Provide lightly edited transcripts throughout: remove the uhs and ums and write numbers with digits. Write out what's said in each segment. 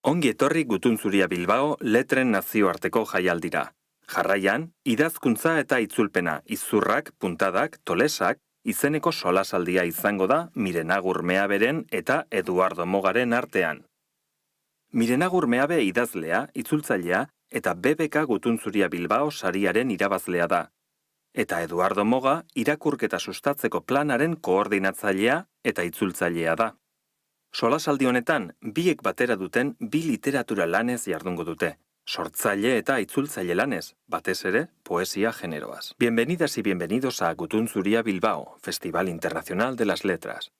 Ongi etorri Gutun Zuria Bilbao letren nazioarteko jaialdira. Jarraian, idazkuntza eta itzulpena, izurrak, puntadak, tolesak, izeneko solasaldia izango da Miren Agur Meaberen eta Eduardo Mogaren artean. Miren Agur Meabe idazlea, itzultzailea eta BBK Gutun Zuria Bilbao sariaren irabazlea da. Eta Eduardo Moga irakurketa sustatzeko planaren koordinatzailea eta itzultzailea da. Solasaldi honetan, biek batera duten bi literatura lanez jardungo dute. Sortzaile eta itzultzaile lanez, batez ere, poesia generoaz. Bienvenidas y bienvenidos a Gutun Zuria Bilbao, Festival Internacional de las Letras.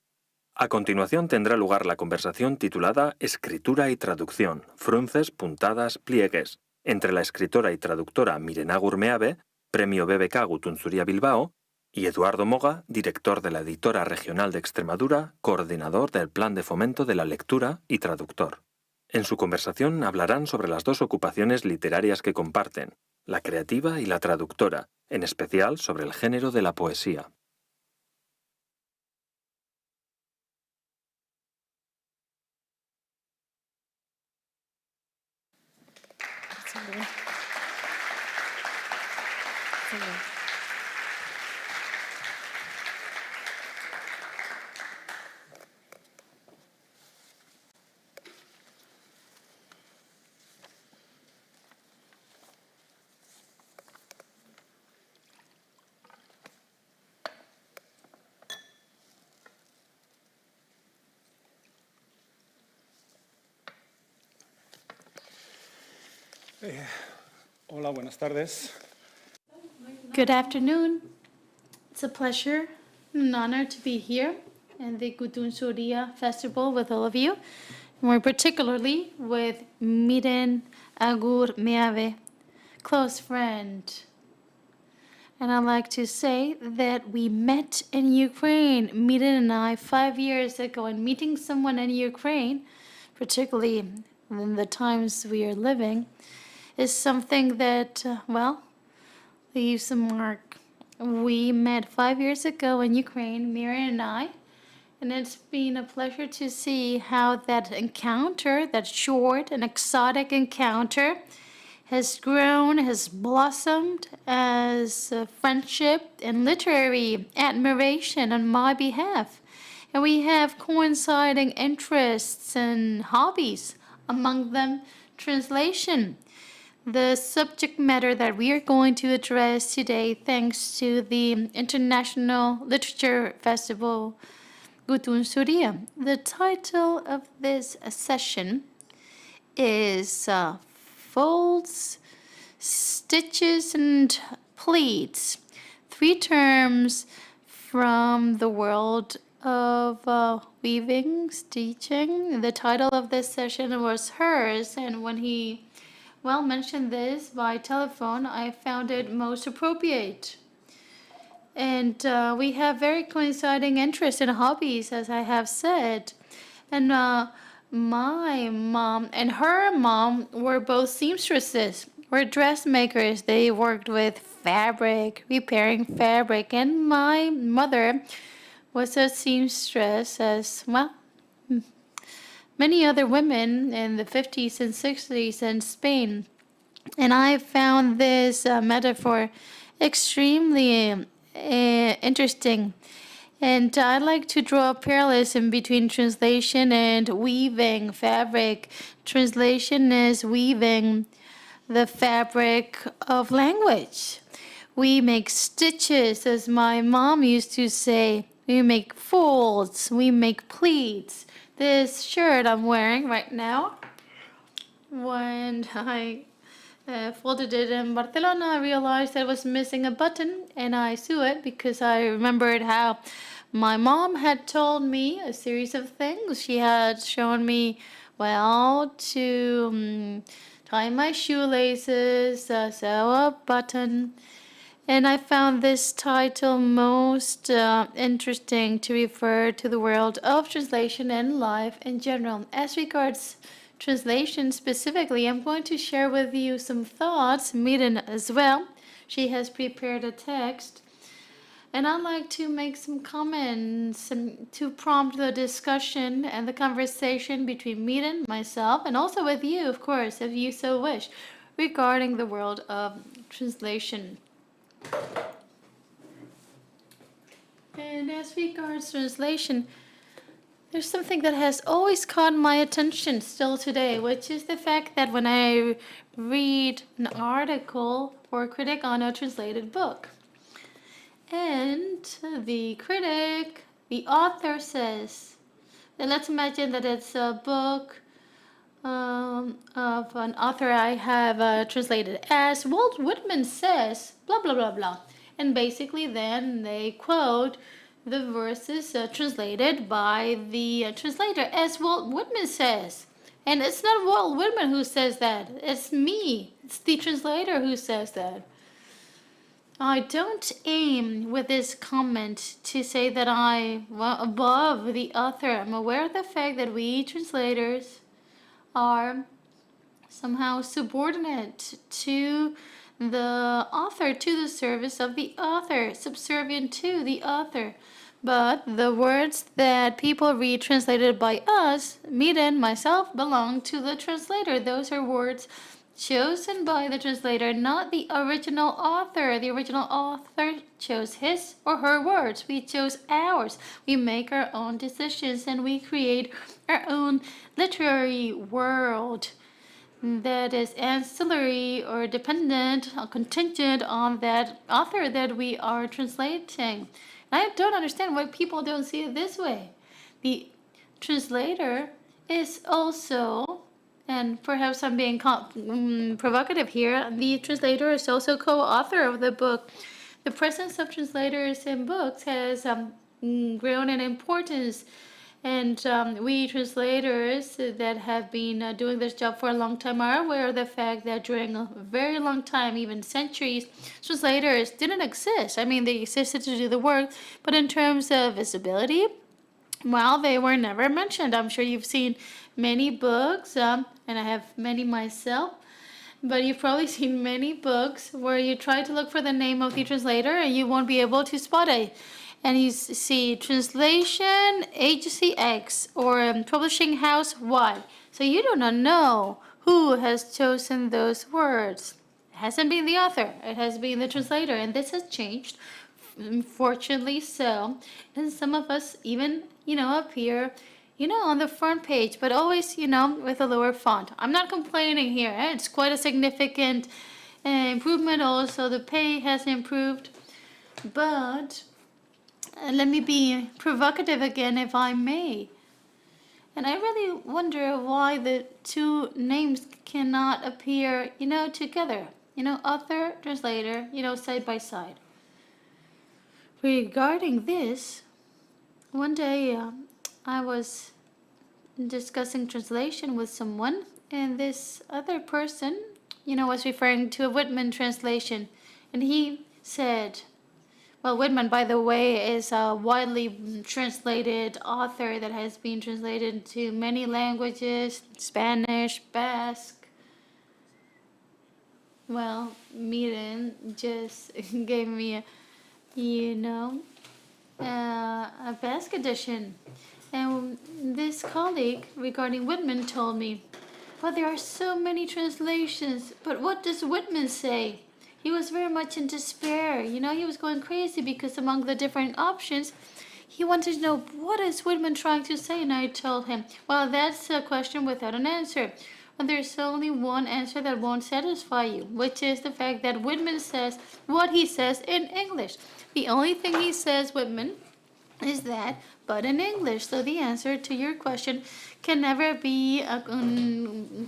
A continuación tendrá lugar la conversación titulada Escritura y Traducción, frunces, puntadas, pliegues, entre la escritora y traductora Miren Agur Meabe, Premio BBK Gutun Zuria Bilbao, y Eduardo Moga, director de la Editora Regional de Extremadura, coordinador del Plan de Fomento de la Lectura y traductor. En su conversación hablarán sobre las dos ocupaciones literarias que comparten, la creativa y la traductora, en especial sobre el género de la poesía. Hola, buenas tardes. Good afternoon. It's a pleasure and an honor to be here in the Gutun Zuria Festival with all of you, and more particularly with Miren Agur Meabe, close friend. And I'd like to say that we met in Ukraine, Miren and I, 5 years ago, and meeting someone in Ukraine, particularly in the times we are living, is something that, leaves a mark. We met 5 years ago in Ukraine, Miren and I, and it's been a pleasure to see how that encounter, that short and exotic encounter, has grown, has blossomed as a friendship and literary admiration on my behalf. And we have coinciding interests and hobbies, among them translation. The subject matter that we are going to address today, thanks to the International Literature Festival Gutun Zuria. The title of this session is Folds stitches and pleats. 3 terms from the world of weaving, stitching. The title of this session was hers, and when he mentioned this by telephone, I found it most appropriate. And we have very coinciding interests and hobbies, as I have said. And my mom and her mom were both seamstresses, were dressmakers. They worked with fabric, repairing fabric. And my mother was a seamstress, as well, many other women in the 50s and 60s in Spain. And I found this metaphor extremely interesting. And I like to draw parallelism between translation and weaving fabric. Translation is weaving the fabric of language. We make stitches, as my mom used to say. We make folds. We make pleats. This shirt I'm wearing right now, when I folded it in Barcelona, I realized I was missing a button, and I sew it because I remembered how my mom had told me a series of things. She had shown me, to tie my shoelaces, sew a button, and I found this title most interesting to refer to the world of translation and life in general. As regards translation specifically, I'm going to share with you some thoughts, Miren as well. She has prepared a text. And I'd like to make some comments and to prompt the discussion and the conversation between Miren, myself, and also with you, of course, if you so wish, regarding the world of translation. And as regards translation, there's something that has always caught my attention still today, which is the fact that when I read an article or a critic on a translated book, and the critic, the author says, and let's imagine that it's a book of an author I have translated, as Walt Whitman says, blah, blah, blah, blah. And basically then they quote the verses translated by the translator, as Walt Whitman says. And it's not Walt Whitman who says that. It's me. It's the translator who says that. I don't aim with this comment to say that above the author. I'm aware of the fact that we translators are somehow subordinate to the author, to the service of the author, subservient to the author. But the words that people read translated by us, Miren, myself, belong to the translator. Those are words chosen by the translator, not the original author. The original author chose his or her words. We chose ours. We make our own decisions, and we create our own literary world that is ancillary or dependent or contingent on that author that we are translating. I don't understand why people don't see it this way. The translator is also, and perhaps I'm being provocative here, the translator is also co-author of the book. The presence of translators in books has grown in importance, and we translators that have been doing this job for a long time are aware of the fact that during a very long time, even centuries, translators didn't exist. I mean, they existed to do the work, but in terms of visibility, well, they were never mentioned. I'm sure you've seen many books, and I have many myself, but you've probably seen many books where you try to look for the name of the translator and you won't be able to spot it. And you see translation agency X or publishing house Y. So you do not know who has chosen those words. It hasn't been the author, it has been the translator, and this has changed, fortunately so. And some of us even, appear, on the front page, but always, with a lower font. I'm not complaining here. It's quite a significant improvement. Also, the pay has improved. But let me be provocative again, if I may. And I really wonder why the two names cannot appear, together. author, translator, side by side. Regarding this, one day I was discussing translation with someone, and this other person, was referring to a Whitman translation, and he said, well, Whitman, by the way, is a widely translated author that has been translated to many languages, Spanish, Basque. Well, Miren just gave me a Basque edition. And this colleague regarding Whitman told me, well, there are so many translations, but what does Whitman say? He was very much in despair. He was going crazy because among the different options, he wanted to know, what is Whitman trying to say? And I told him, well, that's a question without an answer. Well, there's only one answer that won't satisfy you, which is the fact that Whitman says what he says in English. The only thing he says, Whitman, is that, but in English. So the answer to your question can never be a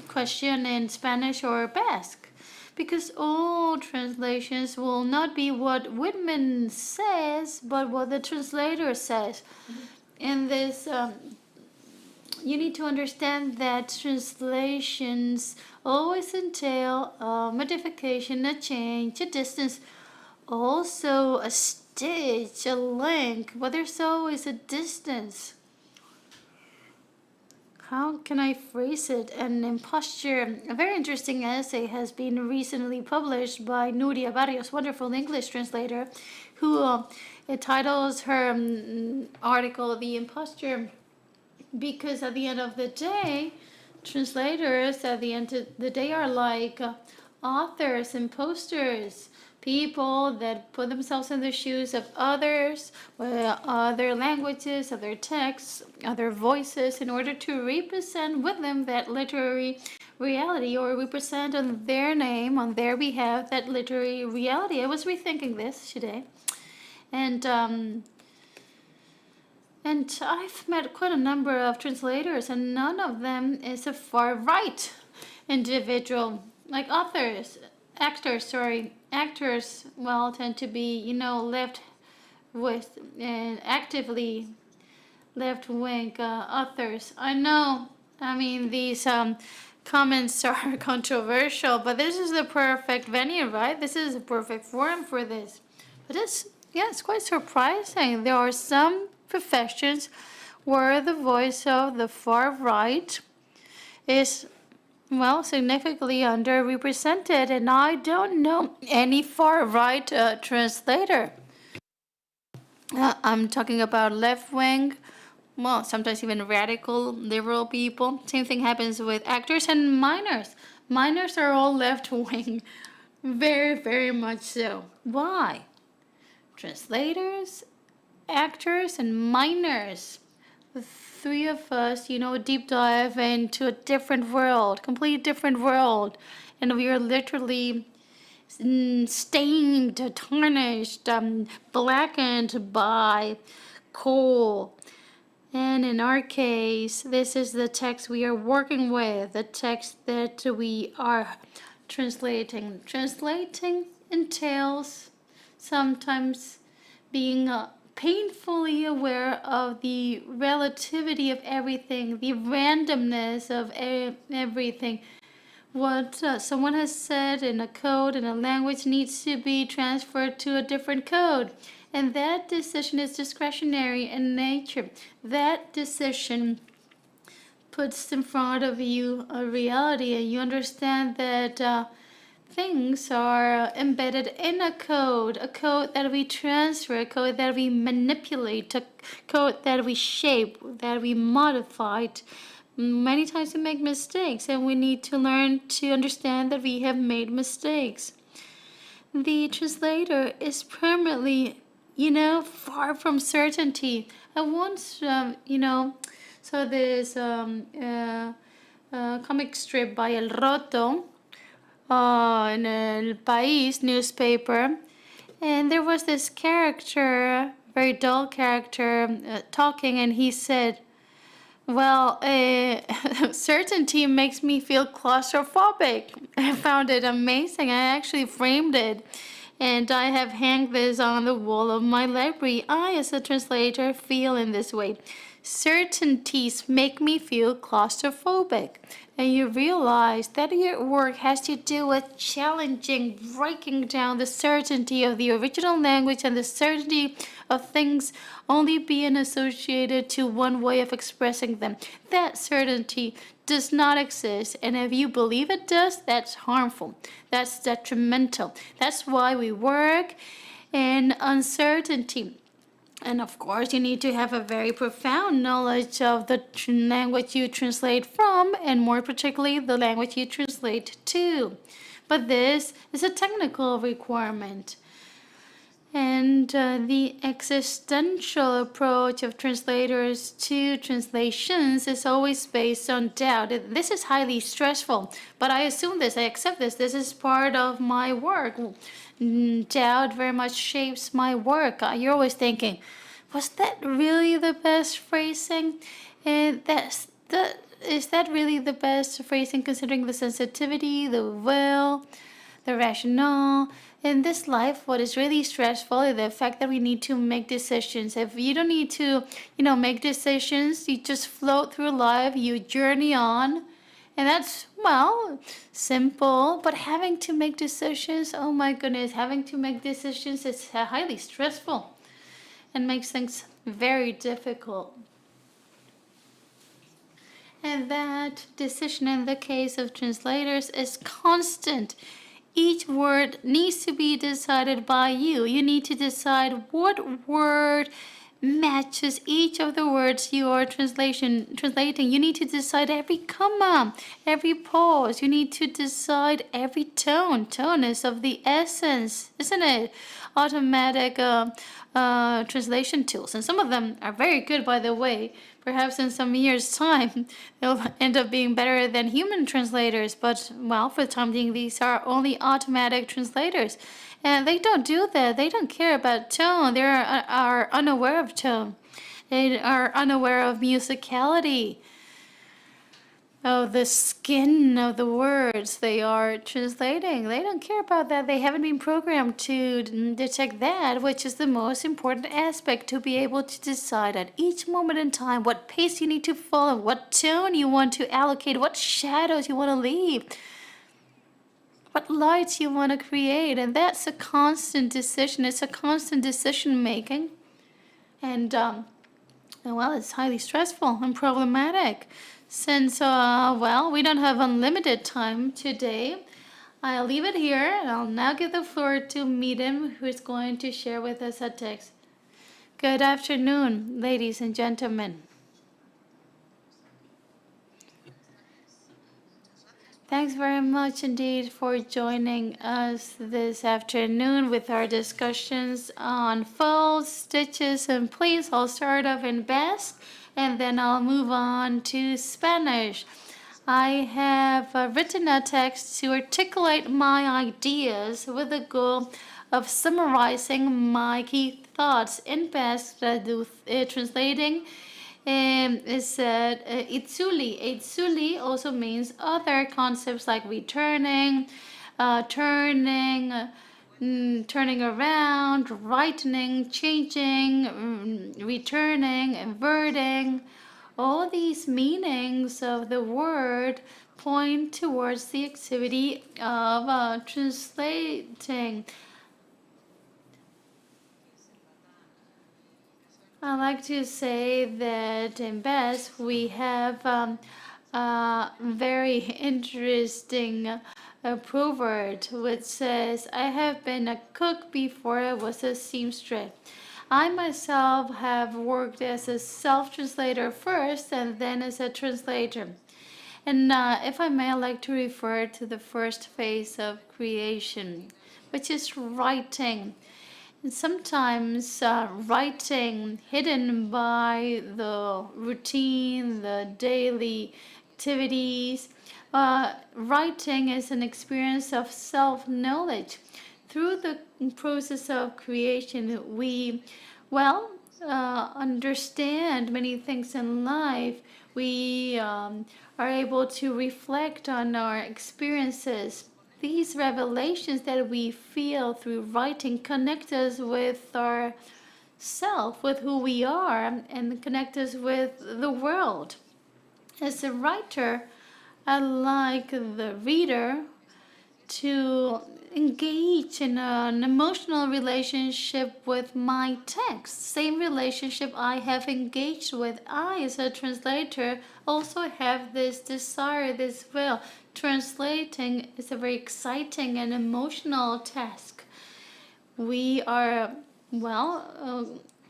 question in Spanish or Basque, because all translations will not be what Whitman says, but what the translator says. In this, you need to understand that translations always entail a modification, a change, a distance, also a stitch, a link, but there's always a distance. How can I phrase it? An imposture. A very interesting essay has been recently published by Nuria Barrios, wonderful English translator, who titles her article "The Imposture," because at the end of the day, translators at the end of the day are like authors, imposters, people that put themselves in the shoes of others, other languages, other texts, other voices, in order to represent with them that literary reality, or represent on their name, on their behalf, that literary reality. I was rethinking this today, and I've met quite a number of translators, and none of them is a far right individual. Like actors, well, tend to be, left with actively left-wing authors. I know, these comments are controversial, but this is the perfect venue, right? This is a perfect forum for this. But it's quite surprising. There are some professions where the voice of the far right is, well, significantly underrepresented, and I don't know any far right translator. I'm talking about left wing, well, sometimes even radical liberal people. Same thing happens with actors and minors. Minors are all left wing, very, very much so. Why? Translators, actors, and minors. The three of us, deep dive into a different world, complete different world, and we are literally stained, tarnished, blackened by coal. And in our case, this is the text we are working with, the text that we are translating. Translating entails sometimes being painfully aware of the relativity of everything, the randomness of everything. What someone has said in a code, in a language, needs to be transferred to a different code. And that decision is discretionary in nature. That decision puts in front of you a reality, and you understand that things are embedded in a code that we transfer, a code that we manipulate, a code that we shape, that we modify. Many times we make mistakes, and we need to learn to understand that we have made mistakes. The translator is permanently, far from certainty. I once, saw this comic strip by El Roto in El País newspaper, and there was this character, very dull character, talking, and he said, Well, certainty makes me feel claustrophobic. I found it amazing. I actually framed it. And I have hanged this on the wall of my library. I, as a translator, feel in this way. Certainties make me feel claustrophobic. And you realize that your work has to do with challenging, breaking down the certainty of the original language and the certainty of things only being associated to one way of expressing them. That certainty does not exist, and if you believe it does, that's harmful. That's detrimental. That's why we work in uncertainty. And of course, you need to have a very profound knowledge of the language you translate from, and more particularly, the language you translate to. But this is a technical requirement. And the existential approach of translators to translations is always based on doubt. This is highly stressful, but I assume this, I accept this. This is part of my work. Doubt very much shapes my work. You're always thinking, was that really the best phrasing? And is that really the best phrasing considering the sensitivity, the will, the rationale? In this life, what is really stressful is the fact that we need to make decisions. If you don't need to, make decisions, you just float through life, you journey on. And that's, well, simple. But having to make decisions, oh my goodness, having to make decisions is highly stressful and makes things very difficult. And that decision in the case of translators is constant. Each word needs to be decided by you. You need to decide what word matches each of the words you are translating. You need to decide every comma, every pause. You need to decide every tone. Tone is of the essence, isn't it? Automatic translation tools, and some of them are very good, by the way. Perhaps in some years' time, they'll end up being better than human translators. But, well, for the time being, these are only automatic translators. And they don't do that. They don't care about tone. They are unaware of tone. They are unaware of musicality, of the skin of the words they are translating. They don't care about that. They haven't been programmed to detect that, which is the most important aspect, to be able to decide at each moment in time what pace you need to follow, what tone you want to allocate, what shadows you want to leave, what lights you want to create. And that's a constant decision. It's a constant decision making. And, well, it's highly stressful and problematic. Since, well, we don't have unlimited time today, I'll leave it here, and I'll now give the floor to Miren, who is going to share with us a text. Good afternoon, ladies and gentlemen. Thanks very much indeed for joining us this afternoon with our discussions on folds, stitches, and pleats. I'll start off in Basque, and then I'll move on to Spanish. I have written a text to articulate my ideas with the goal of summarizing my key thoughts in Basque, translating. It said itzuli. Itzuli also means other concepts like returning, turning, turning around, rightening, changing, returning, inverting. All these meanings of the word point towards the activity of translating. I like to say that in Basque we have a very interesting proverb which says, I have been a cook before I was a seamstress. I myself have worked as a self-translator first and then as a translator. And if I may, I like to refer to the first phase of creation, which is writing. And sometimes writing, hidden by the routine, the daily activities, writing is an experience of self-knowledge. Through the process of creation, we, understand many things in life. we are able to reflect on our experiences. These revelations that we feel through writing connect us with our self, with who we are, and connect us with the world. As a writer, I like the reader to engage in an emotional relationship with my text. Same relationship I have engaged with. I, as a translator, also have this desire, this will. Translating is a very exciting and emotional task. We are,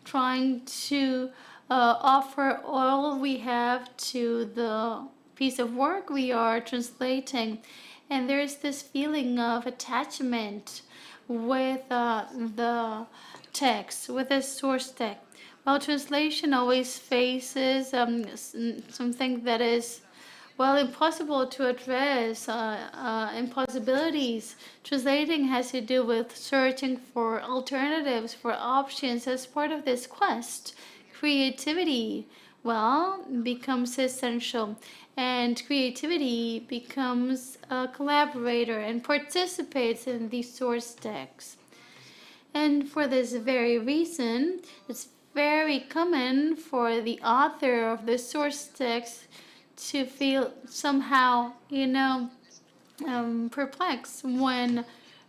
trying to offer all we have to the piece of work we are translating. And there's this feeling of attachment with the text, with the source text. Well, translation always faces something that is, impossible to address, impossibilities. Translating has to do with searching for alternatives, for options. As part of this quest, creativity, becomes essential. And creativity becomes a collaborator and participates in the source text. And for this very reason, it's very common for the author of the source text to feel somehow, perplexed when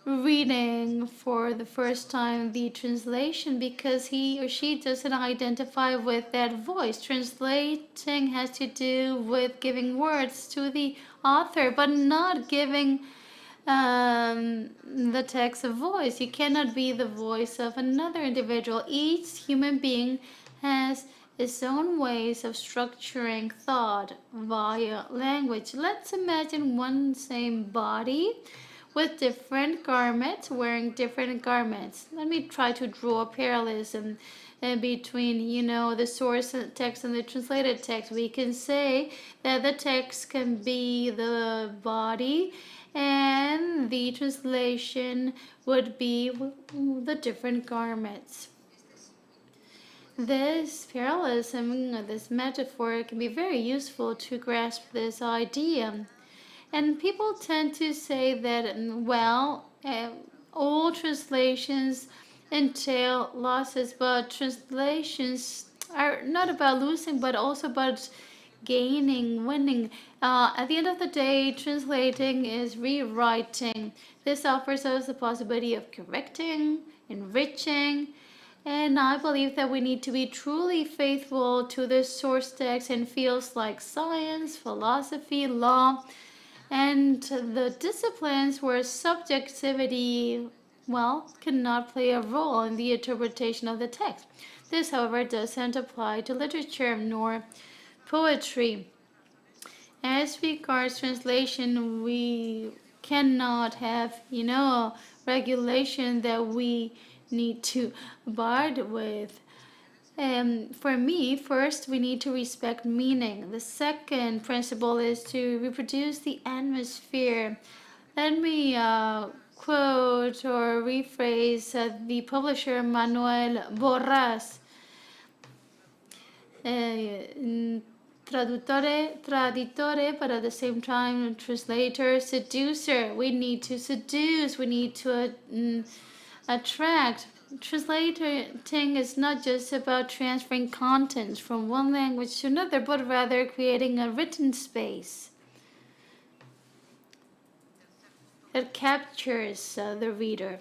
reading for the first time the translation, because he or she doesn't identify with that voice. Translating has to do with giving words to the author, but not giving the text a voice. You cannot be the voice of another individual. Each human being has its own ways of structuring thought via language. Let's imagine one same body with different garments, wearing different garments. Let me try to draw a parallelism between, the source text and the translated text. We can say that the text can be the body and the translation would be the different garments. This parallelism, this metaphor, can be very useful to grasp this idea. And people tend to say that, all translations entail losses, but translations are not about losing, but also about gaining, winning. At the end of the day, translating is rewriting. This offers us the possibility of correcting, enriching, and I believe that we need to be truly faithful to the source text in fields like science, philosophy, law, and the disciplines where subjectivity, cannot play a role in the interpretation of the text. This, however, doesn't apply to literature nor poetry. As regards translation, we cannot have, a regulation that we need to abide with. For me, first, we need to respect meaning. The second principle is to reproduce the atmosphere. Let me quote or rephrase the publisher Manuel Borras. Traditore, but at the same time, translator, seducer. We need to seduce, we need to attract. Translating is not just about transferring content from one language to another, but rather creating a written space that captures the reader.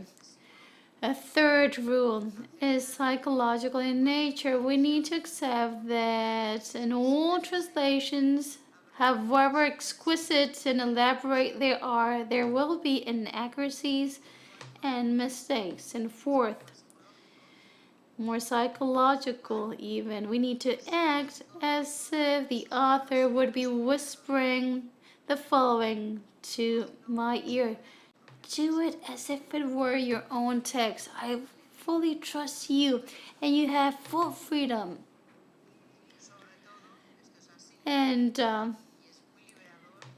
A third rule is psychological in nature. We need to accept that in all translations, however exquisite and elaborate they are, there will be inaccuracies and mistakes. And fourth, more psychological even, we need to act as if the author would be whispering the following to my ear. Do it as if it were your own text. I fully trust you and you have full freedom. And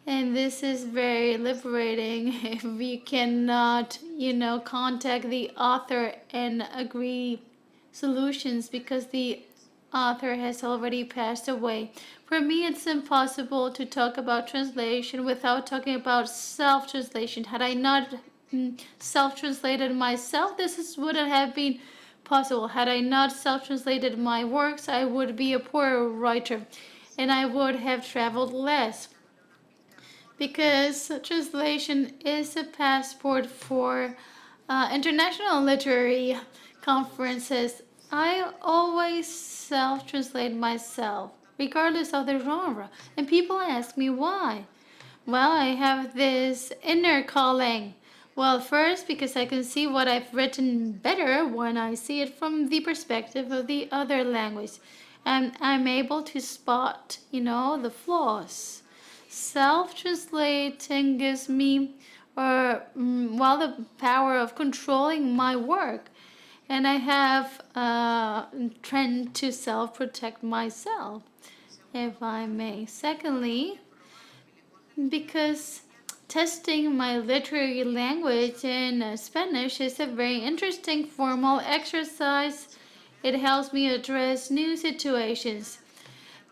this is very liberating if we cannot, contact the author and agree solutions, because the author has already passed away. For me, it's impossible to talk about translation without talking about self-translation. Had I not self-translated myself, wouldn't have been possible. Had I not self-translated my works, I would be a poor writer, and I would have traveled less. Because translation is a passport for international literary conferences. I always self-translate myself, regardless of the genre, and people ask me why. Well, I have this inner calling. Well, first, because I can see what I've written better when I see it from the perspective of the other language. And I'm able to spot, the flaws. Self-translating gives me, the power of controlling my work. And I have a trend to self-protect myself, if I may. Secondly, because testing my literary language in Spanish is a very interesting formal exercise. It helps me address new situations.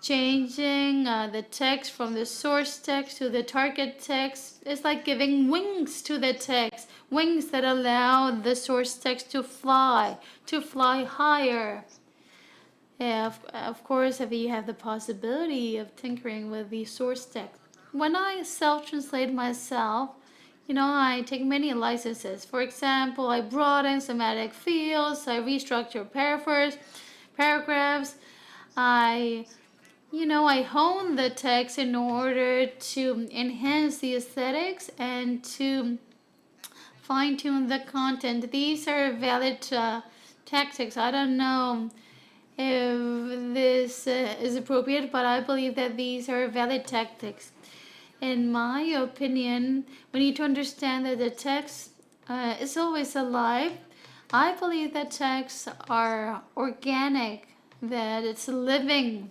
Changing the text from the source text to the target text is like giving wings to the text, wings that allow the source text to fly higher. Yeah, of course, if you have the possibility of tinkering with the source text. When I self-translate myself, I take many licenses. For example, I broaden semantic fields, I restructure paragraphs, I hone the text in order to enhance the aesthetics and to fine-tune the content. These are valid tactics. I don't know if this is appropriate, but I believe that these are valid tactics. In my opinion, we need to understand that the text is always alive. I believe that texts are organic, that it's a living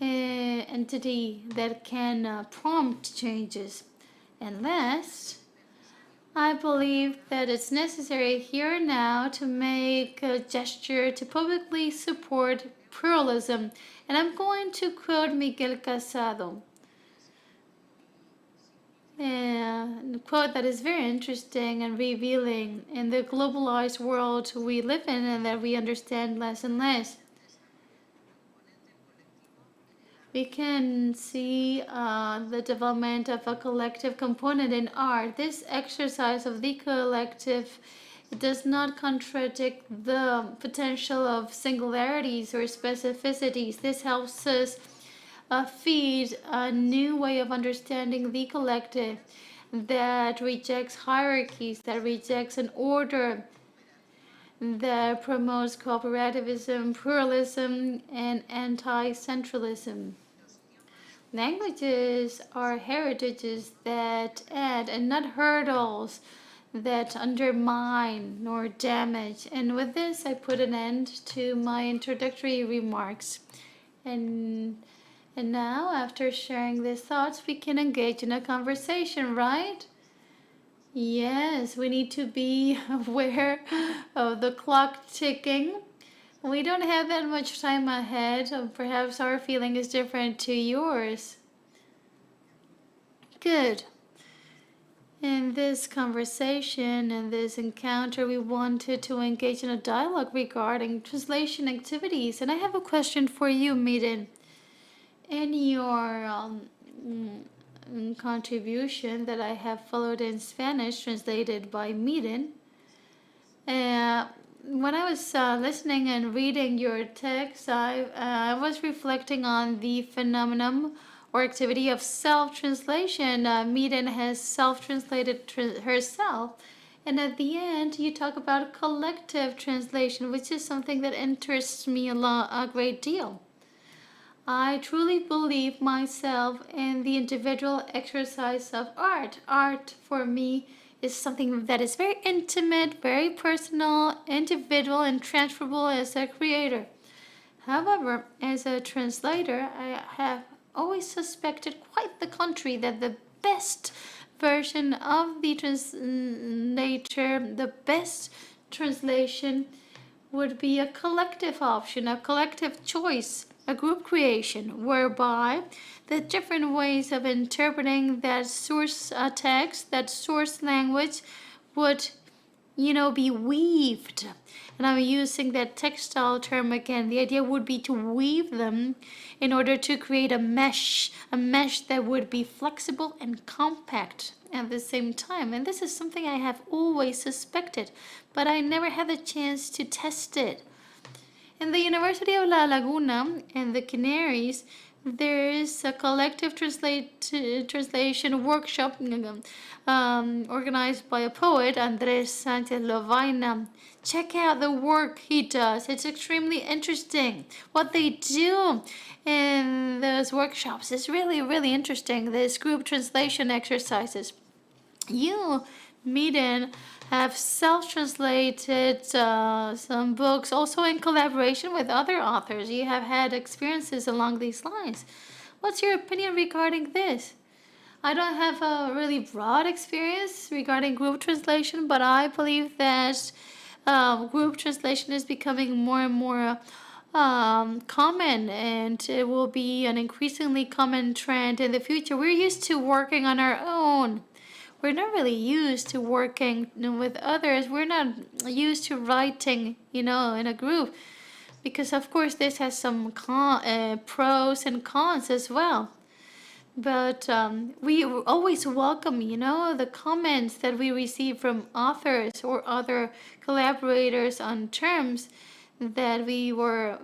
entity that can prompt changes. And last, I believe that it's necessary here and now to make a gesture to publicly support pluralism. And I'm going to quote Miguel Casado. A quote that is very interesting and revealing in the globalized world we live in and that we understand less and less. We can see the development of a collective component in art. This exercise of the collective does not contradict the potential of singularities or specificities. This helps us feed a new way of understanding the collective that rejects hierarchies, that rejects an order, that promotes cooperativism, pluralism, and anti-centralism. Languages are heritages that add and not hurdles that undermine nor damage. And with this, I put an end to my introductory remarks. And now, after sharing these thoughts, we can engage in a conversation, right? Yes, we need to be aware of the clock ticking. We don't have that much time ahead. Perhaps our feeling is different to yours. Good. In this conversation and this encounter, we wanted to engage in a dialogue regarding translation activities. And I have a question for you, Miren. In your contribution that I have followed in Spanish, translated by Miren, when I was listening and reading your text, I was reflecting on the phenomenon or activity of self-translation. Miren has self-translated herself. And at the end, you talk about collective translation, which is something that interests me a great deal. I truly believe myself in the individual exercise of art. Art, for me, is something that is very intimate, very personal, individual, and transferable as a creator. However, as a translator, I have always suspected quite the contrary, that the best version of the translator, the best translation would be a collective option, a collective choice, a group creation, whereby the different ways of interpreting that source text, that source language, would be weaved. And I'm using that textile term again. The idea would be to weave them in order to create a mesh that would be flexible and compact at the same time. And this is something I have always suspected, but I never had the chance to test it. In the University of La Laguna and the Canaries, there is a collective translation workshop organized by a poet, Andres Sanchez Lovaina. Check out the work he does. It's extremely interesting. What they do in those workshops is really, really interesting. These group translation exercises. You, Miren, have self-translated some books, also in collaboration with other authors. You have had experiences along these lines. What's your opinion regarding this? I don't have a really broad experience regarding group translation, but I believe that group translation is becoming more and more common, and it will be an increasingly common trend in the future. We're used to working on our own. We're not really used to working with others. We're not used to writing, in a group, because of course this has some pros and cons as well. But we always welcome, the comments that we receive from authors or other collaborators on terms that we were,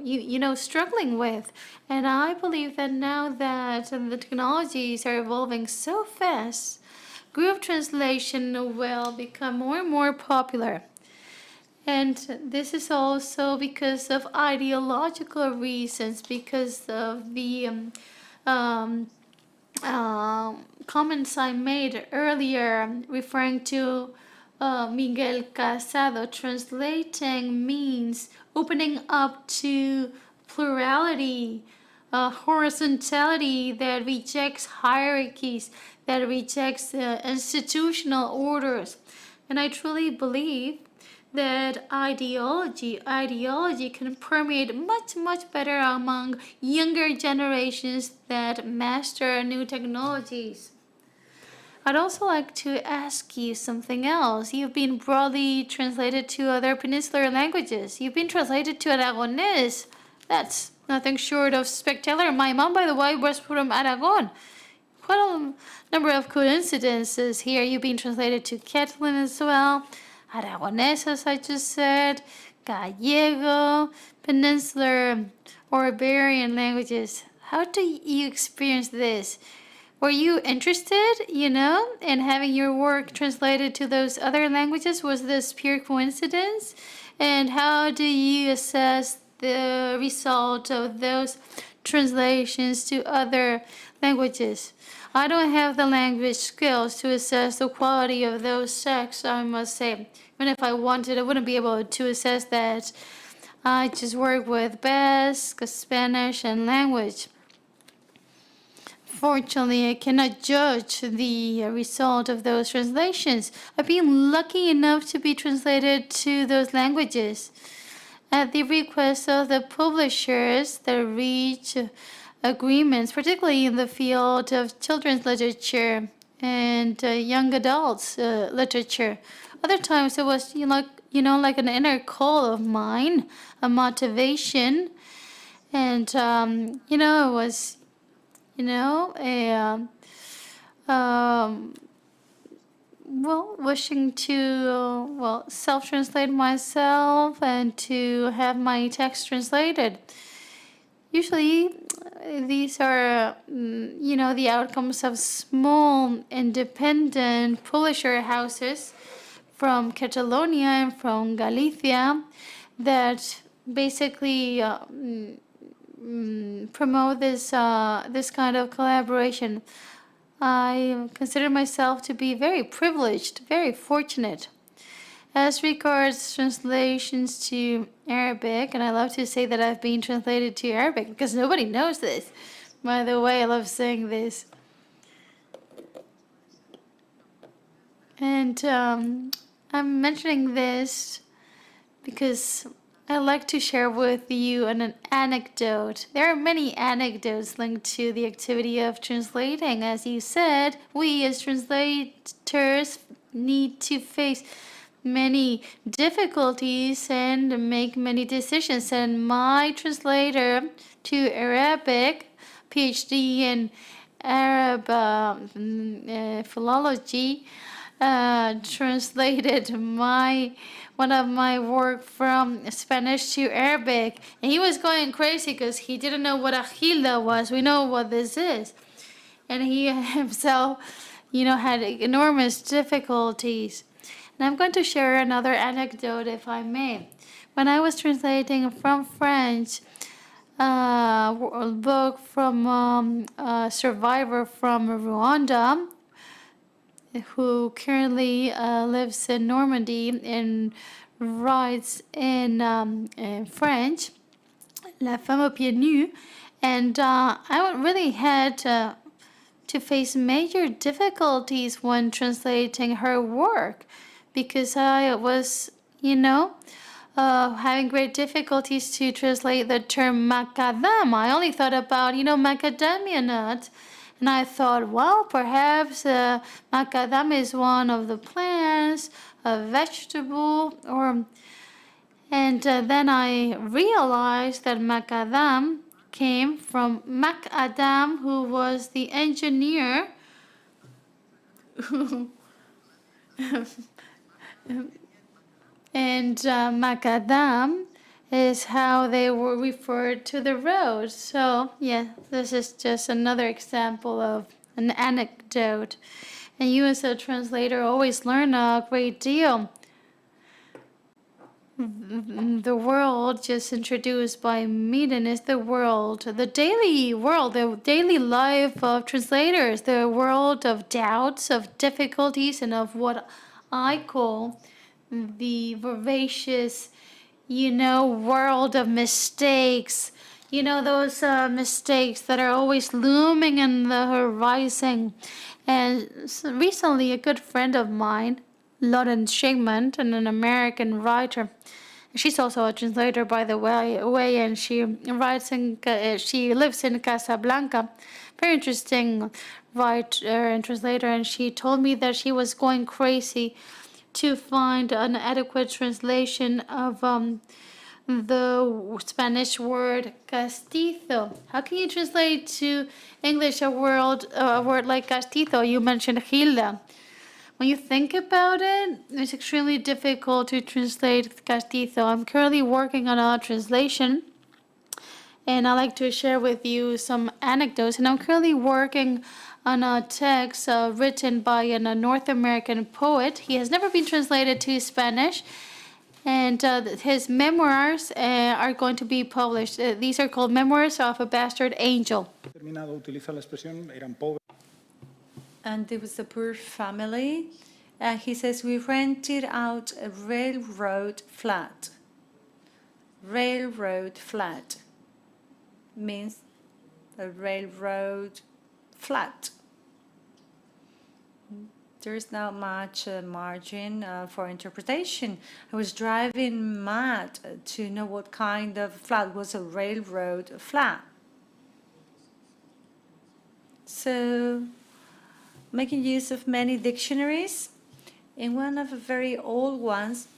struggling with. And I believe that now that the technologies are evolving so fast, group translation will become more and more popular. And this is also because of ideological reasons, because of the comments I made earlier referring to Miguel Casado. Translating means opening up to plurality, horizontality that rejects hierarchies, that rejects institutional orders. And I truly believe that ideology can permeate much, much better among younger generations that master new technologies. I'd also like to ask you something else. You've been broadly translated to other peninsular languages. You've been translated to Aragonese. That's nothing short of spectacular. My mom, by the way, was from Aragon. Quite a number of coincidences here. You've been translated to Catalan as well, Aragonese, as I just said, Gallego, Peninsular or Iberian languages. How do you experience this? Were you interested, in having your work translated to those other languages? Was this pure coincidence? And how do you assess the result of those translations to other languages? I don't have the language skills to assess the quality of those texts, I must say. Even if I wanted, I wouldn't be able to assess that. I just work with Basque, Spanish, and language. Fortunately, I cannot judge the result of those translations. I've been lucky enough to be translated to those languages at the request of the publishers that reach agreements, particularly in the field of children's literature and young adults literature. Other times it was, like an inner call of mine, a motivation, and it was, wishing to self-translate myself and to have my text translated. Usually, these are, the outcomes of small independent publisher houses from Catalonia and from Galicia that basically promote this kind of collaboration. I consider myself to be very privileged, very fortunate. As regards translations to Arabic, and I love to say that I've been translated to Arabic because nobody knows this. By the way, I love saying this. And I'm mentioning this because I'd like to share with you an anecdote. There are many anecdotes linked to the activity of translating. As you said, we as translators need to face many difficulties and make many decisions. And my translator to Arabic, PhD in Arab philology, translated one of my work from Spanish to Arabic, and he was going crazy because he didn't know what a gilda was. We know what this is, and he himself, had enormous difficulties. And I'm going to share another anecdote, if I may. When I was translating from French a book from a survivor from Rwanda, who currently lives in Normandy and writes in French, La Femme aux Pieds Nus, and I really had to face major difficulties when translating her work because I was, having great difficulties to translate the term macadam. I only thought about, macadamia nuts. And I thought, well, perhaps macadam is one of the plants, a vegetable, and then I realized that macadam came from Mac Adam, who was the engineer and macadam is how they were referred to the road. So, yeah, this is just another example of an anecdote. And you as a translator always learn a great deal. The world just introduced by Miren is the world, the daily world, the daily life of translators, the world of doubts, of difficulties, and of what I call the voracious world of mistakes. Those mistakes that are always looming in the horizon. And recently, a good friend of mine, Lauren Shigman, an American writer, she's also a translator, by the way, and she lives in Casablanca. Very interesting writer and translator, and she told me that she was going crazy to find an adequate translation of the Spanish word castizo. How can you translate to English a word like castizo? You mentioned gilda. When you think about it, it's extremely difficult to translate castizo. I'm currently working on a translation, and I'd like to share with you some anecdotes. And I'm currently working on a text written by a North American poet. He has never been translated to Spanish, and his memoirs are going to be published. These are called Memoirs of a Bastard Angel. And it was a poor family. He says, we rented out a railroad flat. Railroad flat means a railroad flat. There's not much margin for interpretation. I was driving mad to know what kind of flat was a railroad flat. So, making use of many dictionaries, in one of the very old ones,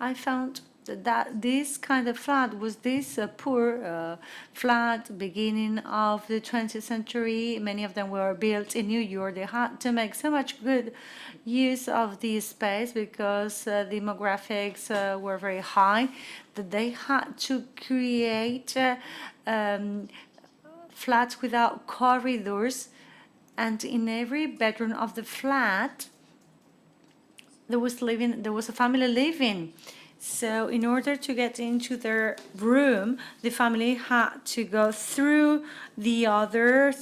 I found that this kind of flat was this poor flat beginning of the 20th century. Many of them were built in New York. They had to make so much good use of the space because the demographics were very high that they had to create flats without corridors, and in every bedroom of the flat there was a family living. So in order to get into their room, the family had to go through the other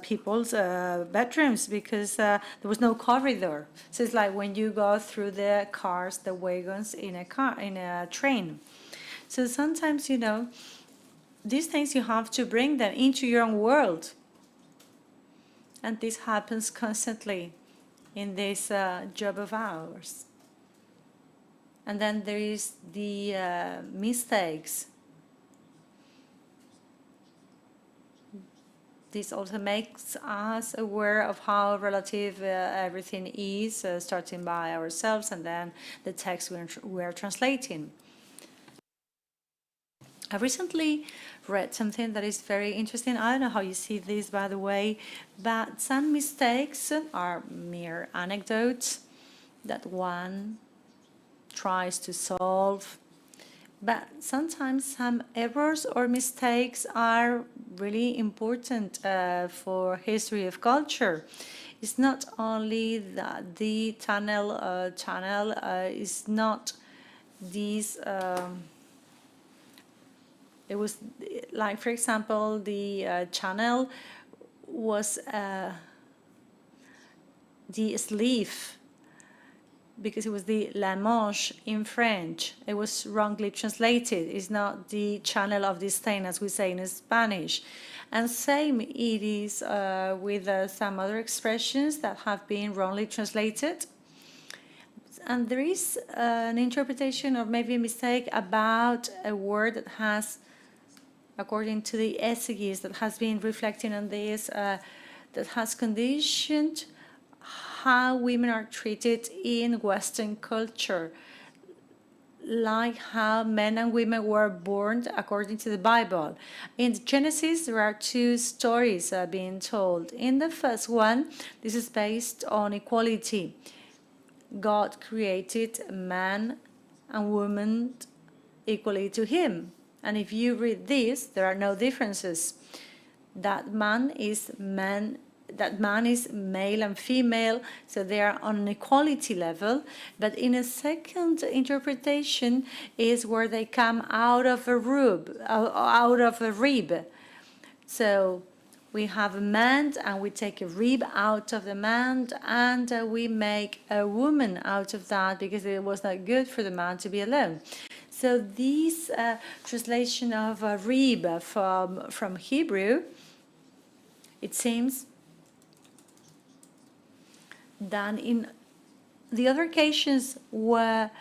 people's bedrooms because there was no corridor. So it's like when you go through the cars, the wagons in a train. So sometimes, these things you have to bring them into your own world. And this happens constantly in this job of ours. And then there is the mistakes. This also makes us aware of how relative everything is, starting by ourselves and then the text we're translating. I recently read something that is very interesting. I don't know how you see this, by the way, but some mistakes are mere anecdotes that one tries to solve. But sometimes some errors or mistakes are really important for history of culture. It's not only that the channel is not these. It was like, for example, the channel was the sleeve, because it was the la manche in French. It was wrongly translated. It's not the channel of the stain, as we say in Spanish. And same it is with some other expressions that have been wrongly translated. And there is an interpretation or maybe a mistake about a word that has, according to the essayists that has been reflecting on this, that has conditioned how women are treated in Western culture, like how men and women were born according to the Bible. In Genesis, there are two stories being told. In the first one, this is based on equality. God created man and woman equally to him. And if you read this, there are no differences. That man is male and female, so they are on an equality level. But in a second interpretation is where they come out of a rib. So we have a man and we take a rib out of the man and we make a woman out of that because it was not good for the man to be alone. So this translation of a rib from Hebrew, it seems that in the other occasions where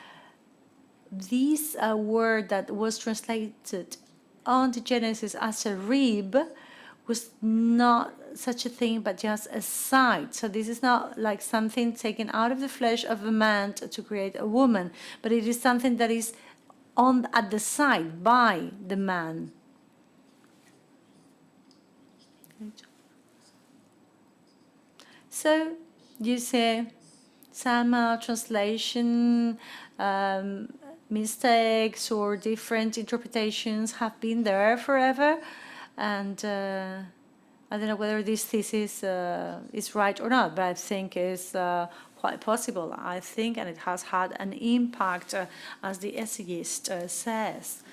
this word that was translated on the Genesis as a rib was not such a thing, but just a side. So this is not like something taken out of the flesh of a man to create a woman, but it is something that is at the side by the man. So you say some translation mistakes or different interpretations have been there forever, and I don't know whether this thesis is right or not, but I think it's quite possible. I think, and it has had an impact, as the essayist says.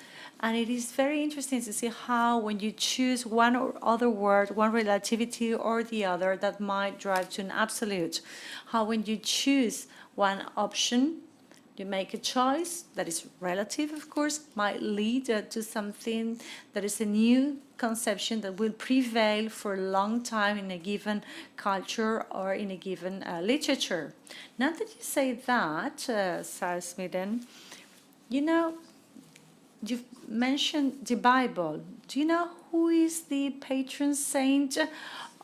And it is very interesting to see how when you choose one or other word, one relativity or the other, that might drive to an absolute. How when you choose one option, you make a choice that is relative, of course, might lead to something that is a new conception that will prevail for a long time in a given culture or in a given literature. Now that you say that, says Miren, you know, you've mentioned the Bible. Do you know who is the patron saint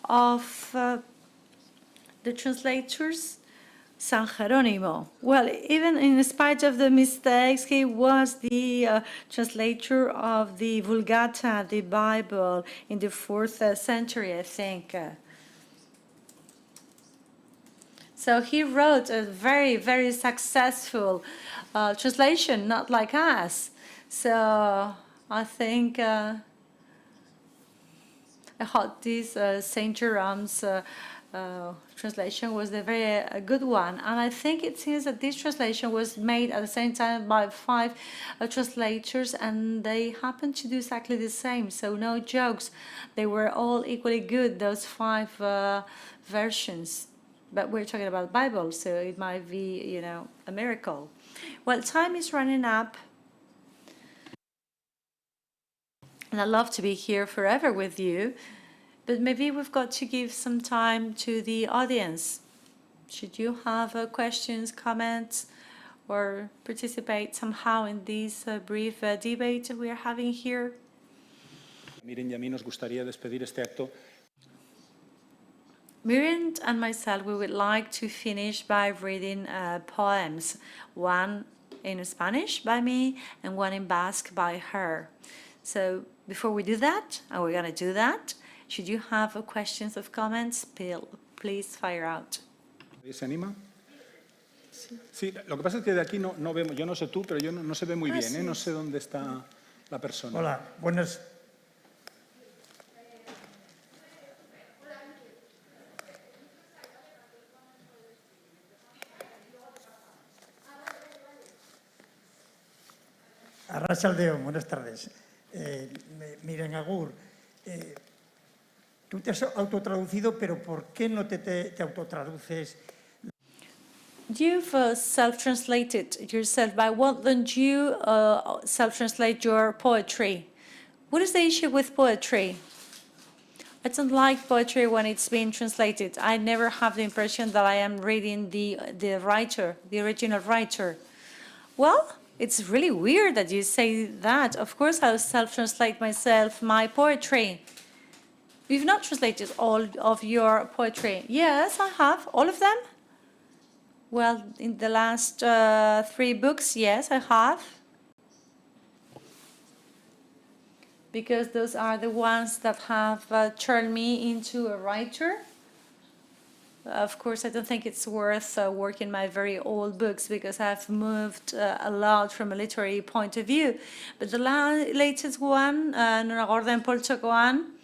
of the translators? San Jerónimo. Well, even in spite of the mistakes, he was the translator of the Vulgata, the Bible, in the 4th century, I think. So he wrote a very, very successful translation, not like us. So I think this Saint Jerome's translation was a very good one, and I think it seems that this translation was made at the same time by 5 translators, and they happened to do exactly the same. So no jokes, they were all equally good, those 5 versions. But we're talking about Bible, so it might be, you know, a miracle. Well, time is running up, and I'd love to be here forever with you. But maybe we've got to give some time to the audience. Should you have questions, comments, or participate somehow in this brief debate we are having here? Miren y a mí nos gustaría despedir este acto. Miren and myself, we would like to finish by reading poems, one in Spanish by me and one in Basque by her. So before we do that, and we're going to do that, should you have questions or comments, please fire out. ¿Se anima? Sí, lo que pasa es que de aquí no vemos, yo no sé tú, pero yo no se ve muy bien, ¿eh? No sé dónde está la persona. Hola, buenas. Arrachaldeón, buenas tardes. Miren Agur, tú te has autotraducido, pero ¿por qué no te autotraduces? You've self-translated yourself, but why don't you self-translate your poetry? What is the issue with poetry? I don't like poetry when it's being translated. I never have the impression that I am reading the writer, the original writer. Well, it's really weird that you say that. Of course, I'll self-translate myself, my poetry. You've not translated all of your poetry. Yes, I have, all of them. Well, in the last 3 books, yes, I have. Because those are the ones that have turned me into a writer. Of course, I don't think it's worth working my very old books because I've moved a lot from a literary point of view. But the latest one, Orden Polchokoan,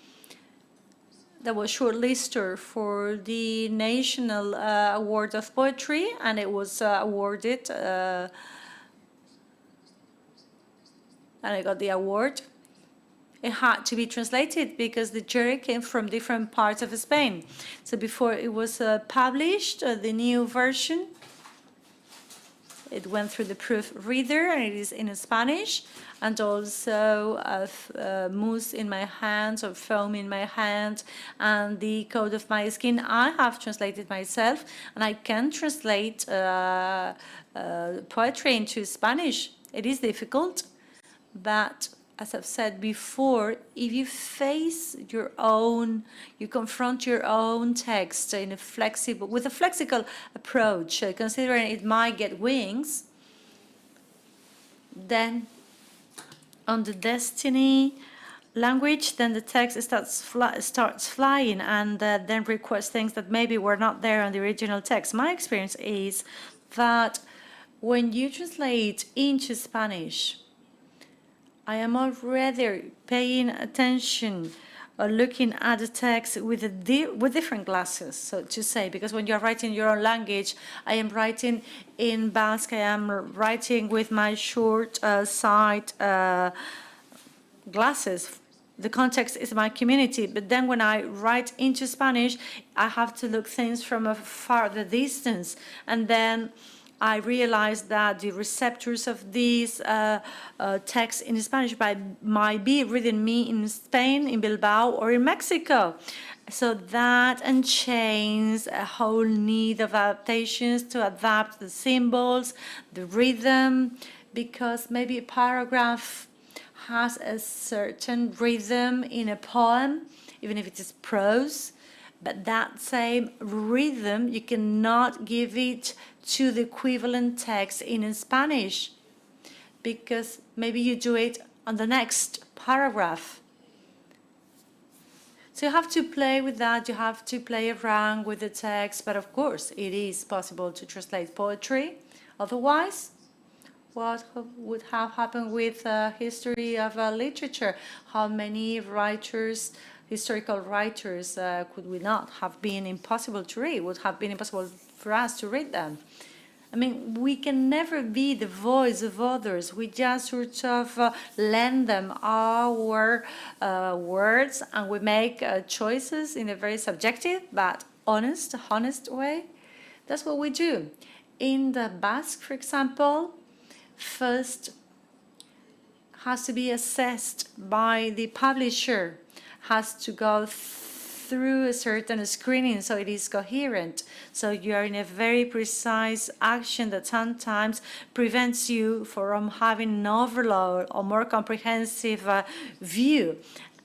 that was shortlisted for the National Award of Poetry, and it was awarded, and I got the award. It had to be translated because the jury came from different parts of Spain. So before it was published, the new version, it went through the proofreader, and it is in Spanish, and also mousse in my hands or foam in my hand, and the code of my skin. I have translated myself, and I can translate poetry into Spanish. It is difficult, but as I've said before, if you face your own, you confront your own text in a with a flexible approach, considering it might get wings, then on the destiny language, then the text starts flying and then requests things that maybe were not there on the original text. My experience is that when you translate into Spanish, I am already paying attention or looking at the text with different glasses, so to say, because when you're writing your own language, I am writing in Basque, I am writing with my short side glasses. The context is my community, but then when I write into Spanish, I have to look things from a farther distance, and then I realized that the receptors of these texts in Spanish might be reading me in Spain, in Bilbao, or in Mexico. So that unchains a whole need of adaptations to adapt the symbols, the rhythm, because maybe a paragraph has a certain rhythm in a poem, even if it is prose, but that same rhythm, you cannot give it to the equivalent text in Spanish, because maybe you do it on the next paragraph. So you have to play with that, you have to play around with the text, but of course it is possible to translate poetry. Otherwise, what would have happened with history of literature? How many writers, historical writers, could we not have been impossible to read? Would have been impossible for us to read them. I mean, we can never be the voice of others. We just sort of lend them our words, and we make choices in a very subjective but honest way. That's what we do. In the Basque, for example, first has to be assessed by the publisher, has to go through a certain screening so it is coherent. So you are in a very precise action that sometimes prevents you from having an overload or more comprehensive view.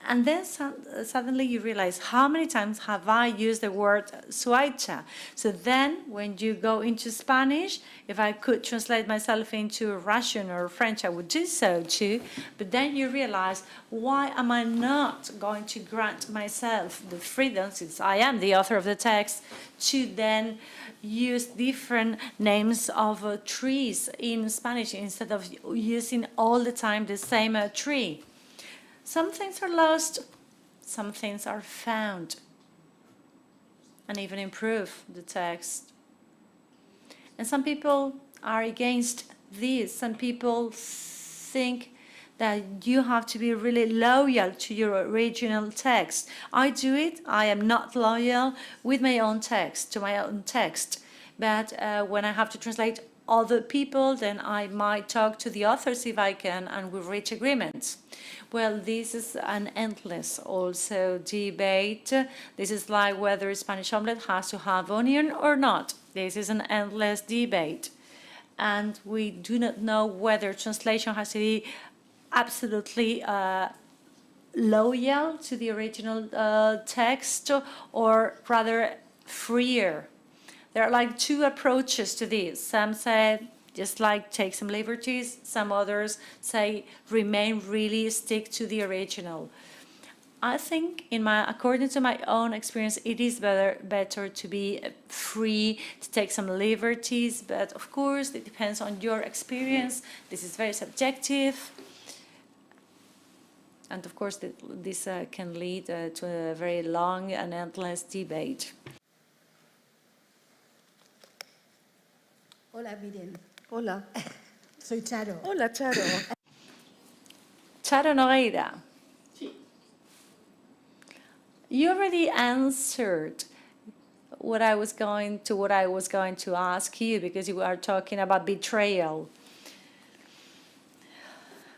And then suddenly you realize, how many times have I used the word suaita? So then when you go into Spanish, if I could translate myself into Russian or French, I would do so too. But then you realize, why am I not going to grant myself the freedom, since I am the author of the text, to then use different names of trees in Spanish instead of using all the time the same tree? Some things are lost, some things are found, and even improve the text. And some people are against this. Some people think that you have to be really loyal to your original text. I do it. I am not loyal with my own text, to my own text. But when I have to translate other people, then I might talk to the authors if I can, and we reach agreements. Well, this is an endless also debate. This is like whether Spanish omelette has to have onion or not. This is an endless debate. And we do not know whether translation has to be absolutely loyal to the original text or rather freer. There are like two approaches to this. Some say just like take some liberties. Some others say remain really stick to the original. I think according to my own experience, it is better to be free, to take some liberties, but of course it depends on your experience. This is very subjective. And of course this can lead to a very long and endless debate. Hola, Miren. Hola. Soy Charo. Hola, Charo. Charo Nogueira. You already answered what I was going to ask you, because you are talking about betrayal.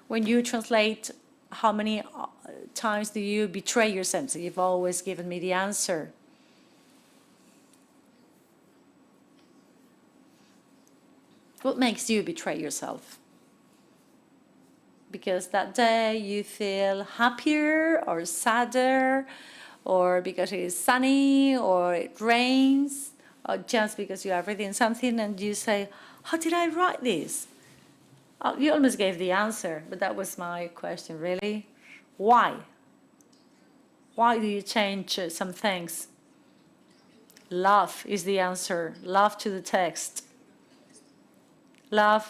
When you translate, how many times do you betray yourself? So you've always given me the answer. What makes you betray yourself? Because that day you feel happier or sadder, or because it is sunny or it rains, or just because you are reading something and you say, how did I write this? Oh, you almost gave the answer, but that was my question, really. Why? Why do you change some things? Love is the answer. Love to the text. Love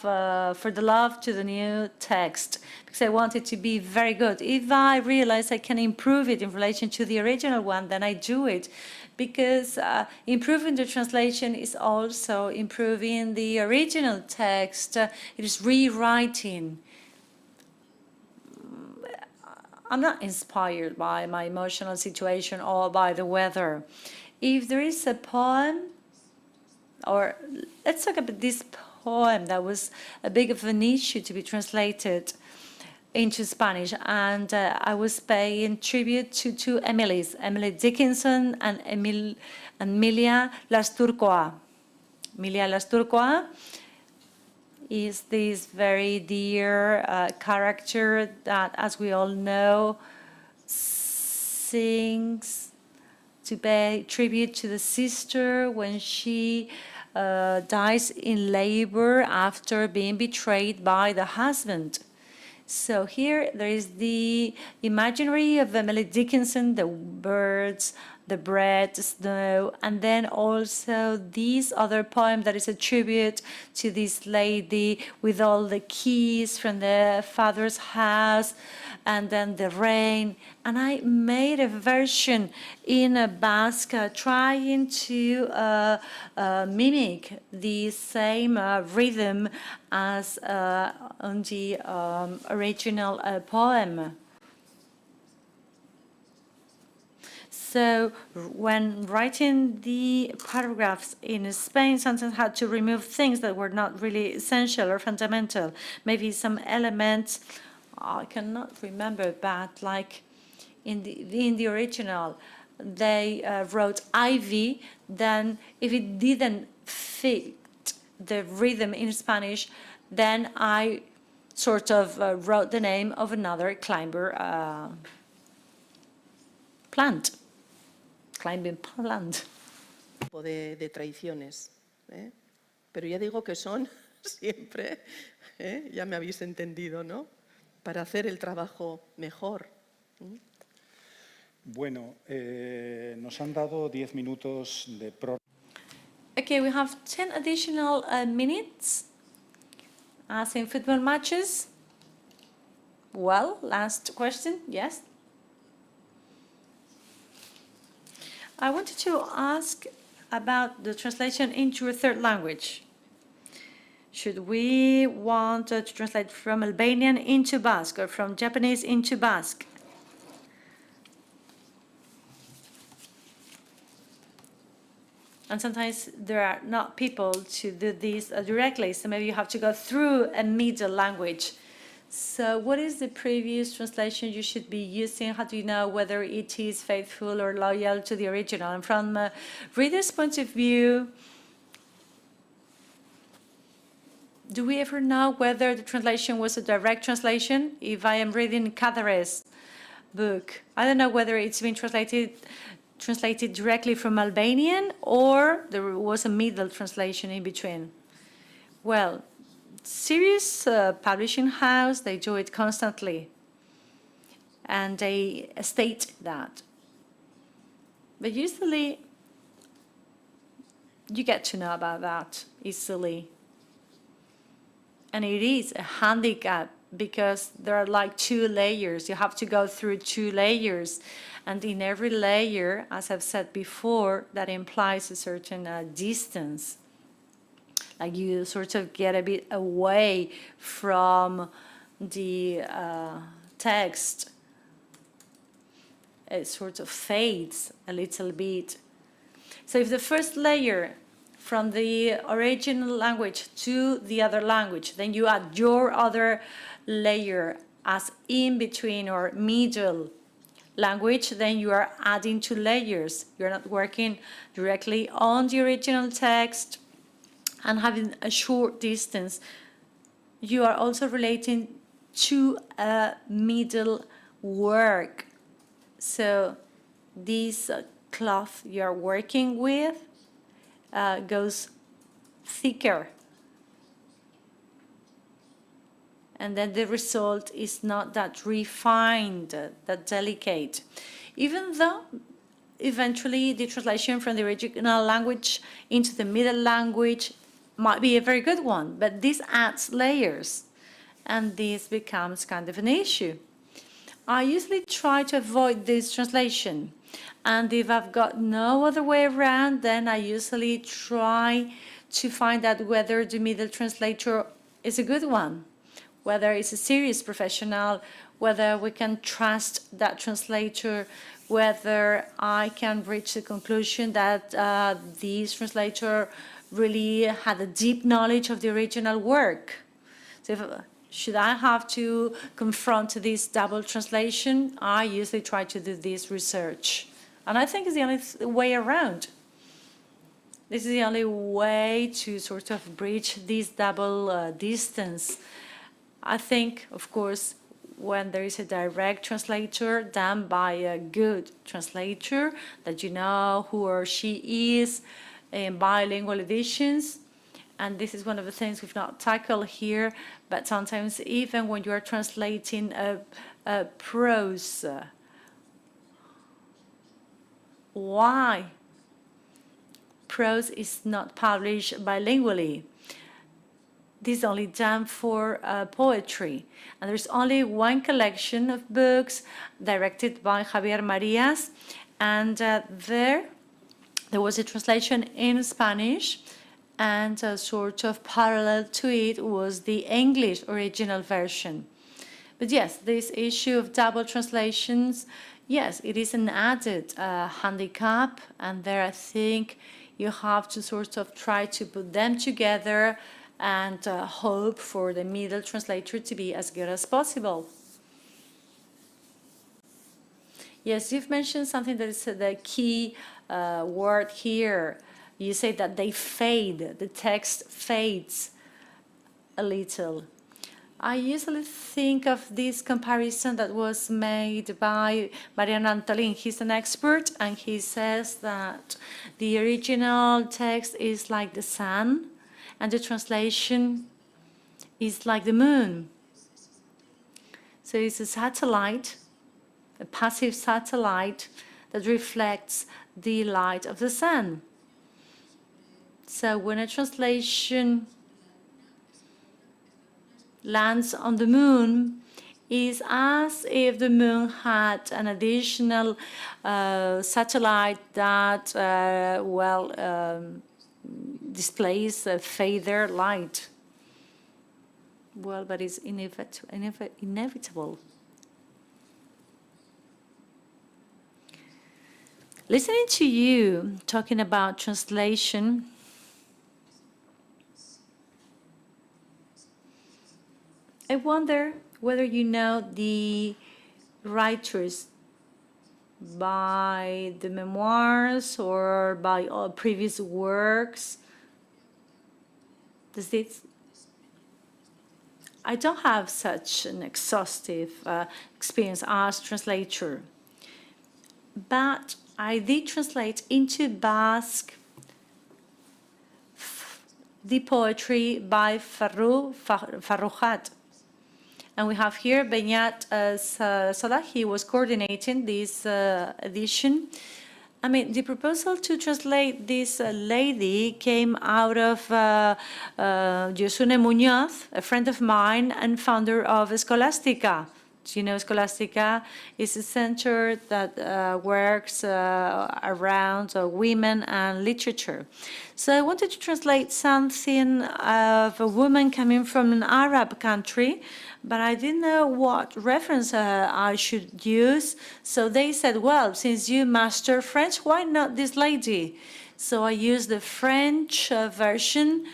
for the love to the new text, because I want it to be very good. If I realize I can improve it in relation to the original one, then I do it, because improving the translation is also improving the original text. It is rewriting. I'm not inspired by my emotional situation or by the weather. If there is a poem, or let's talk about this poem that was a big of an issue to be translated into Spanish, and I was paying tribute to two Emilys, Emily Dickinson and Emilia Lasturcoa. Emilia Lasturcoa is this very dear character that, as we all know, sings to pay tribute to the sister when she dies in labor after being betrayed by the husband. So here there is the imaginary of Emily Dickinson, the birds, the bread, the snow, and then also this other poem that is a tribute to this lady with all the keys from the father's house, and then the rain. And I made a version in a Basque trying to mimic the same rhythm as on the original poem. So when writing the paragraphs in Spain, sometimes I had to remove things that were not really essential or fundamental. Maybe some elements, I cannot remember, but like in the original, they wrote IV, then if it didn't fit the rhythm in Spanish, then I sort of wrote the name of another climber plant, climbing plant. De tradiciones, ¿eh? Pero ya digo que son siempre, ya me habéis entendido, ¿no? Para hacer el trabajo mejor. Bueno, nos han dado 10 minutos de prórroga. Okay, we have 10 additional minutes, as in football matches. Well, last question, yes? I wanted to ask about the translation into a third language. Should we want to translate from Albanian into Basque or from Japanese into Basque? And sometimes there are not people to do this directly, so maybe you have to go through a middle language. So what is the previous translation you should be using? How do you know whether it is faithful or loyal to the original? And from a reader's point of view, do we ever know whether the translation was a direct translation? If I am reading Cáceres' book, I don't know whether it's been translated directly from Albanian or there was a middle translation in between. Well, serious publishing house, they do it constantly, and they state that. But usually, you get to know about that easily. And it is a handicap because there are like 2 layers. You have to go through 2 layers. And in every layer, as I've said before, that implies a certain distance. Like you sort of get a bit away from the text. It sort of fades a little bit. So if the first layer from the original language to the other language, then you add your other layer as in between or middle language, then you are adding 2 layers. You're not working directly on the original text and having a short distance. You are also relating to a middle work. So this cloth you're working with goes thicker. And then the result is not that refined, that delicate. Even though eventually the translation from the original language into the middle language might be a very good one, but this adds layers, and this becomes kind of an issue. I usually try to avoid this translation, and if I've got no other way around, then I usually try to find out whether the middle translator is a good one, whether it's a serious professional, whether we can trust that translator, whether I can reach the conclusion that this translator really had a deep knowledge of the original work. So should I have to confront this double translation? I usually try to do this research. And I think it's the only way around. This is the only way to sort of bridge this double distance. I think, of course, when there is a direct translator done by a good translator, that you know who or she is in bilingual editions. And this is one of the things we've not tackled here, but sometimes even when you are translating a prose, why prose is not published bilingually? This is only done for poetry. And there's only one collection of books directed by Javier Marías. And there was a translation in Spanish, and sort of parallel to it was the English original version. But yes, this issue of double translations, yes, it is an added handicap. And there I think you have to sort of try to put them together and hope for the middle translator to be as good as possible. Yes, you've mentioned something that is the key word here. You say that they fade, the text fades a little. I usually think of this comparison that was made by Marian Antolin. He's an expert, and he says that the original text is like the sun, and the translation is like the moon. So it's a satellite, a passive satellite that reflects the light of the sun. So when a translation lands on the moon, is as if the moon had an additional satellite that, displays a further light. Well, but it's inevitable. Listening to you talking about translation, I wonder whether you know the writers by the memoirs or by previous works. Does this? I don't have such an exhaustive experience as translator, but I did translate into Basque the poetry by Farroujat. And we have here Beñat Salah. He was coordinating this edition. I mean, the proposal to translate this lady came out of Josune Muñoz, a friend of mine and founder of Scholastica. You know, Scholastica is a center that works around women and literature. So I wanted to translate something of a woman coming from an Arab country, but I didn't know what reference I should use. So they said, well, since you master French, why not this lady? So I used the French version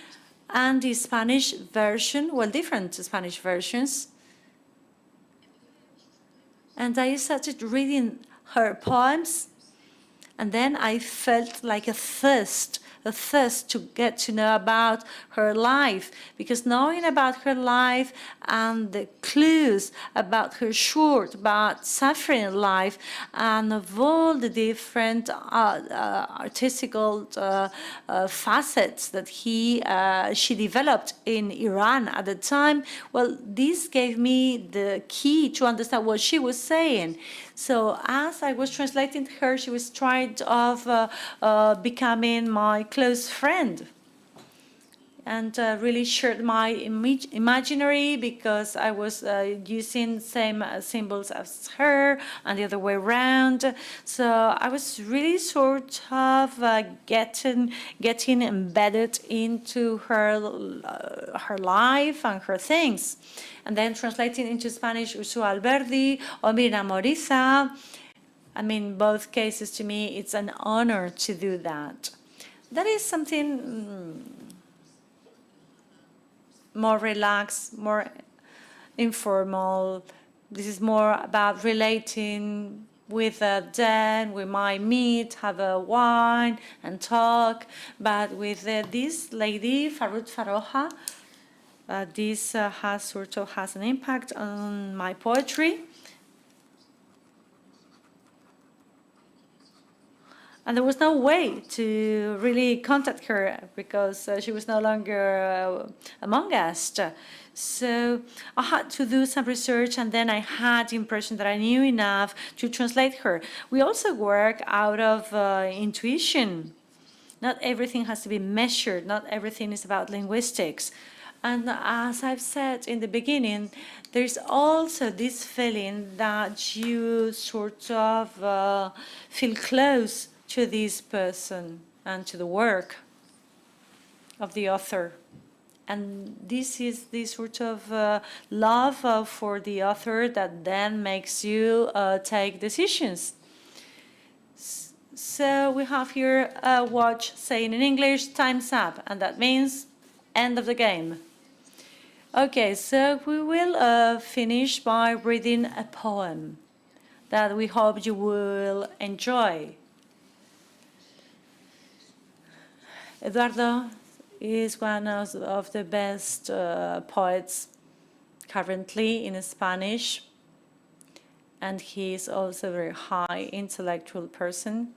and the Spanish version, well, different Spanish versions. And I started reading her poems, and then I felt like a thirst to get to know about her life, because knowing about her life and the clues about her short but suffering life and of all the different artistical facets that she developed in Iran at the time, well, this gave me the key to understand what she was saying. So as I was translating her, she was trying of becoming my close friend, and really shared my imaginary, because I was using same symbols as her and the other way around. So I was really sort of getting embedded into her life and her things. And then translating into Spanish Ursula Alberdi or Miren Agur. I mean, both cases to me, it's an honor to do that. That is something more relaxed, more informal. This is more about relating with Dan. We might meet, have a wine and talk. But with this lady, Farroujat, this has an impact on my poetry. And there was no way to really contact her because she was no longer among us. So I had to do some research, and then I had the impression that I knew enough to translate her. We also work out of intuition. Not everything has to be measured. Not everything is about linguistics. And as I've said in the beginning, there's also this feeling that you sort of feel close to this person and to the work of the author. And this is this sort of love for the author that then makes you take decisions. So we have here a watch saying in English, time's up, and that means end of the game. Okay, so we will finish by reading a poem. that we hope you will enjoy. Eduardo is one of the best poets currently in Spanish, and he is also a very high intellectual person.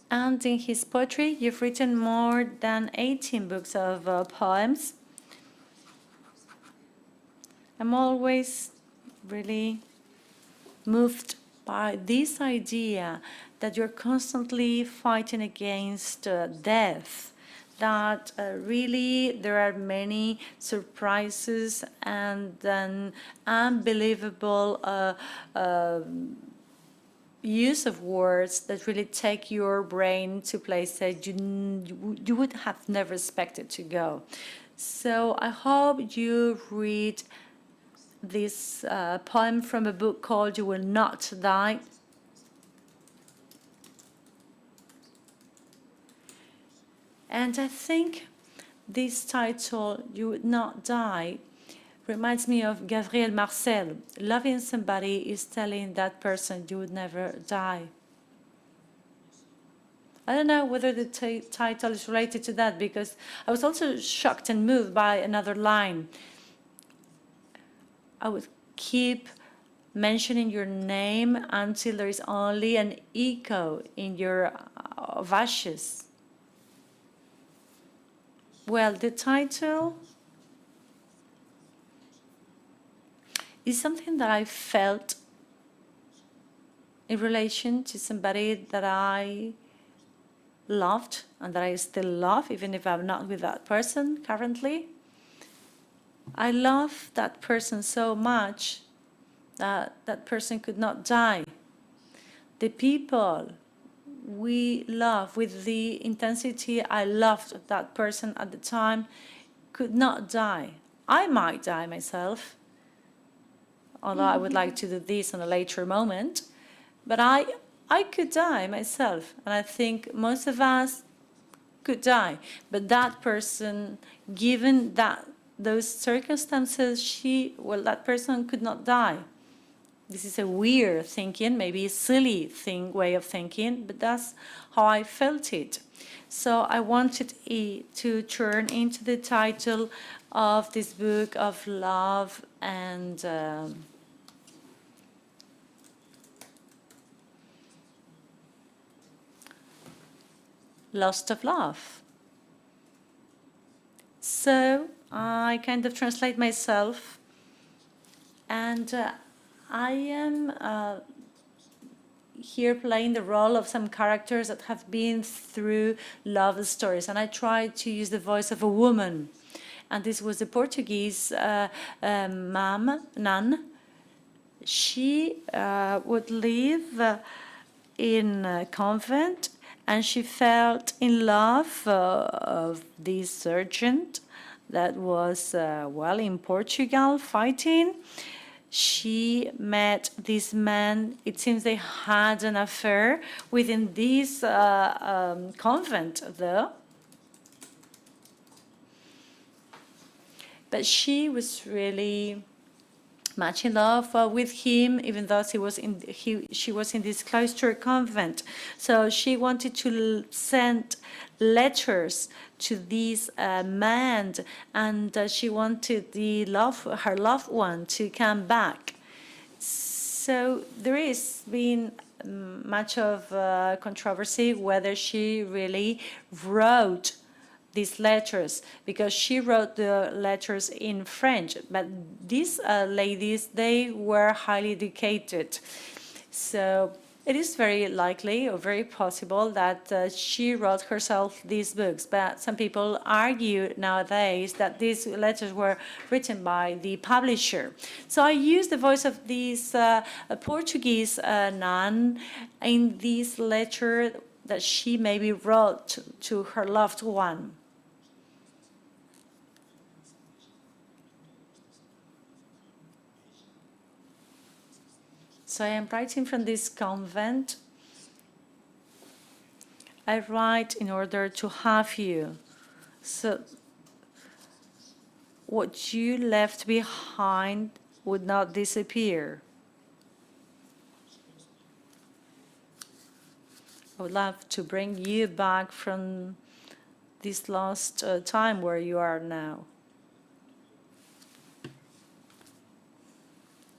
And in his poetry, you've written more than 18 books of poems. I'm always really moved by this idea that you're constantly fighting against death, that really there are many surprises and then unbelievable use of words that really take your brain to places you would have never expected to go. So I hope you read this poem from a book called You Will Not Die. And I think this title, You Would Not Die, reminds me of Gabriel Marcel. Loving somebody is telling that person you would never die. I don't know whether the title is related to that, because I was also shocked and moved by another line. I would keep mentioning your name until there is only an echo in your of ashes. Well, the title is something that I felt in relation to somebody that I loved and that I still love, even if I'm not with that person currently. I love that person so much that that person could not die. The people we love with the intensity I loved that person at the time could not die. I might die myself, although I would like to do this in a later moment, but I could die myself, and I think most of us could die. But that person, given those circumstances, that person could not die. This is a weird thinking, maybe a silly way of thinking, but that's how I felt it. So I wanted it to turn into the title of this book of love and lost of love. So I kind of translate myself, and I am here playing the role of some characters that have been through love stories, and I tried to use the voice of a woman. And this was a Portuguese nun. She would live in a convent, and she fell in love of this sergeant that was, in Portugal fighting. She met this man. It seems they had an affair within this convent, though. But she was really much in love with him, even though she was in this cloister convent. So she wanted to send letters to this man, and she wanted her loved one to come back. So there is been much of controversy whether she really wrote these letters, because she wrote the letters in French, but these ladies, they were highly educated. So it is very likely or very possible that she wrote herself these books, but some people argue nowadays that these letters were written by the publisher. So I used the voice of this Portuguese nun in this letter that she maybe wrote to her loved one. So I am writing from this convent. I write in order to have you. So what you left behind would not disappear. I would love to bring you back from this lost time where you are now.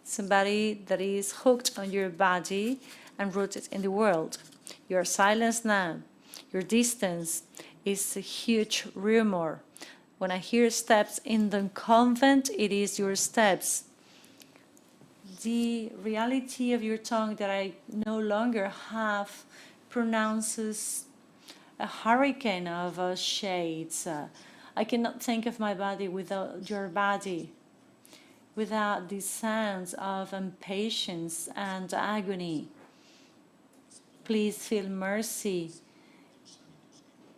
Somebody that is hooked on your body and rooted in the world. You are silenced now. Your distance is a huge rumor. When I hear steps in the convent, it is your steps. The reality of your tongue that I no longer have pronounces a hurricane of shades. I cannot think of my body without your body, without the sounds of impatience and agony. Please feel mercy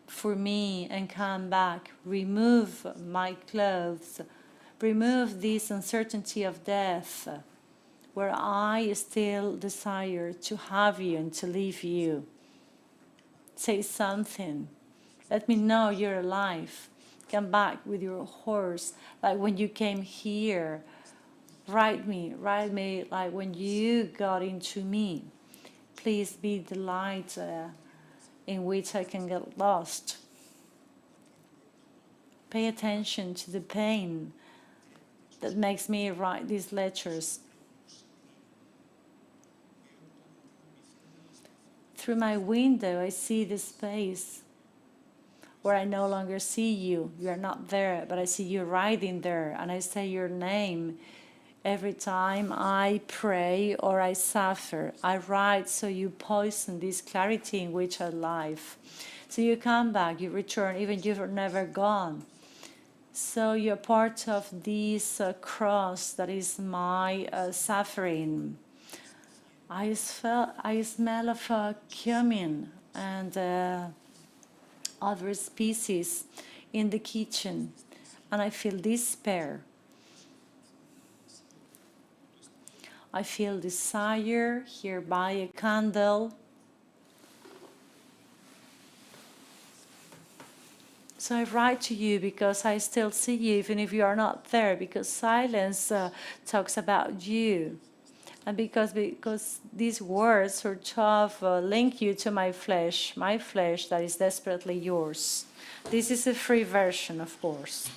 for me and come back. Remove my clothes. Remove this uncertainty of death, where I still desire to have you and to leave you. Say something. Let me know you're alive. Come back with your horse, like when you came here. Ride me like when you got into me. Please be the light in which I can get lost. Pay attention to the pain that makes me write these letters. Through my window, I see the space where I no longer see you. You are not there, but I see you riding there, and I say your name. Every time I pray or I suffer, I write so you poison this clarity in which I live. So you come back, you return, even if you're never gone. So you're part of this cross that is my suffering. I smell of cumin and other species in the kitchen, and I feel despair. I feel desire here by a candle. So I write to you because I still see you, even if you are not there, because silence talks about you. And because these words sort of link you to my flesh that is desperately yours. This is a free version, of course.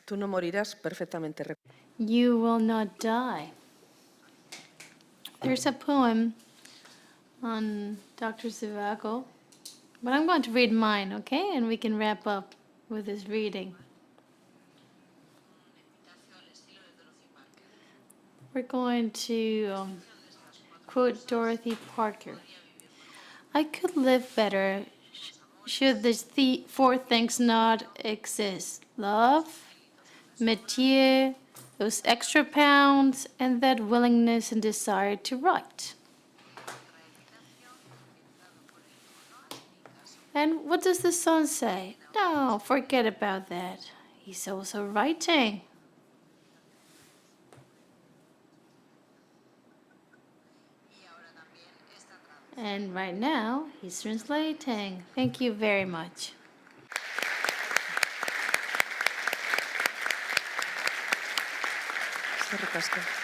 Tú no morirás perfectamente. You will not die. There's a poem on Dr. Zhivago, but I'm going to read mine, okay? And we can wrap up with this reading. We're going to quote Dorothy Parker. I could live better should the four things not exist: love, métier, those extra pounds, and that willingness and desire to write. And what does the son say? No, forget about that. He's also writing. And right now, he's translating. Thank you very much. Se recasca.